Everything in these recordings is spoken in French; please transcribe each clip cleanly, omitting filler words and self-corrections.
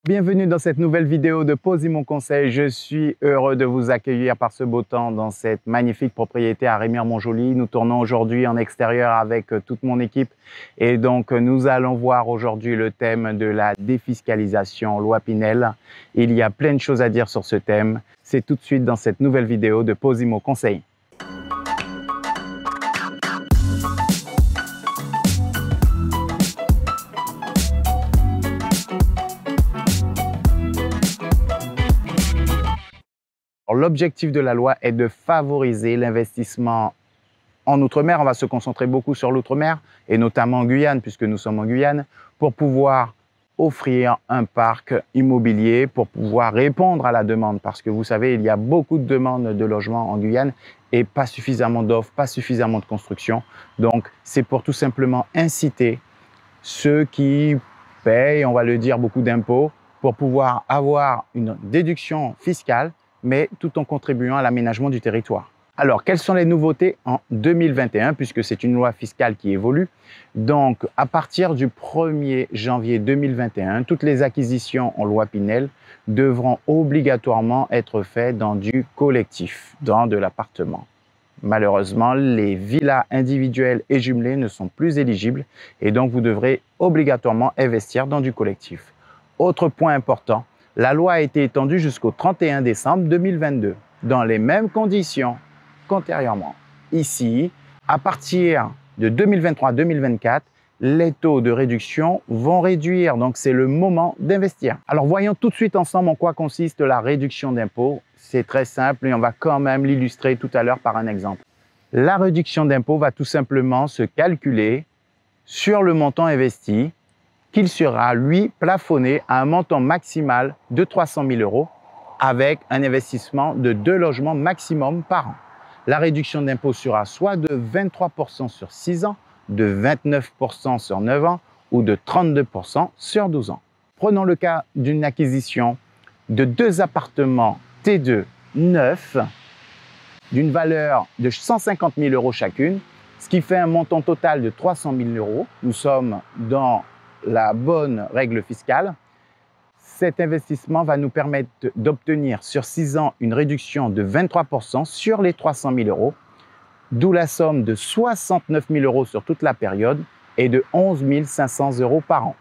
Bienvenue dans cette nouvelle vidéo de Pose mon conseil. Je suis heureux de vous accueillir par ce beau temps dans cette magnifique propriété à Remire-Montjoly. Nous tournons aujourd'hui en extérieur avec toute mon équipe et donc nous allons voir aujourd'hui le thème de la défiscalisation loi Pinel. Il y a plein de choses à dire sur ce thème. C'est tout de suite dans cette nouvelle vidéo de Pose mon conseil. L'objectif de la loi est de favoriser l'investissement en Outre-mer. On va se concentrer beaucoup sur l'Outre-mer et notamment en Guyane, puisque nous sommes en Guyane, pour pouvoir offrir un parc immobilier, pour pouvoir répondre à la demande. Parce que vous savez, il y a beaucoup de demandes de logements en Guyane et pas suffisamment d'offres, pas suffisamment de construction. Donc, c'est pour tout simplement inciter ceux qui payent, on va le dire, beaucoup d'impôts pour pouvoir avoir une déduction fiscale mais tout en contribuant à l'aménagement du territoire. Alors, quelles sont les nouveautés en 2021, puisque c'est une loi fiscale qui évolue? Donc, à partir du 1er janvier 2021, toutes les acquisitions en loi Pinel devront obligatoirement être faites dans du collectif, dans de l'appartement. Malheureusement, les villas individuelles et jumelées ne sont plus éligibles et donc vous devrez obligatoirement investir dans du collectif. Autre point important, la loi a été étendue jusqu'au 31 décembre 2022, dans les mêmes conditions qu'antérieurement. Ici, à partir de 2023-2024, les taux de réduction vont réduire, donc c'est le moment d'investir. Alors voyons tout de suite ensemble en quoi consiste la réduction d'impôt. C'est très simple et on va quand même l'illustrer tout à l'heure par un exemple. La réduction d'impôt va tout simplement se calculer sur le montant investi, qu'il sera, lui, plafonné à un montant maximal de 300 000 € avec un investissement de 2 logements maximum par an. La réduction d'impôt sera soit de 23% sur 6 ans, de 29% sur 9 ans ou de 32% sur 12 ans. Prenons le cas d'une acquisition de 2 appartements T2 neufs d'une valeur de 150 000 € chacune, ce qui fait un montant total de 300 000 €. Nous sommes dans la bonne règle fiscale. Cet investissement va nous permettre d'obtenir sur 6 ans une réduction de 23% sur les 300 000 €, d'où la somme de 69 000 € sur toute la période et de 11 500 € par an.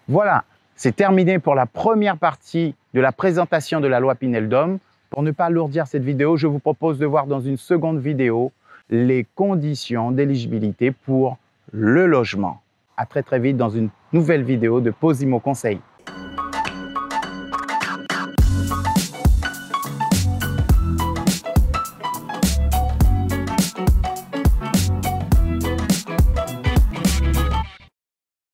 Voilà, c'est terminé pour la première partie de la présentation de la loi Pinel-Dom. Pour ne pas alourdir cette vidéo, je vous propose de voir dans une seconde vidéo les conditions d'éligibilité pour le logement. À très vite dans une nouvelle vidéo de Pose mon conseil.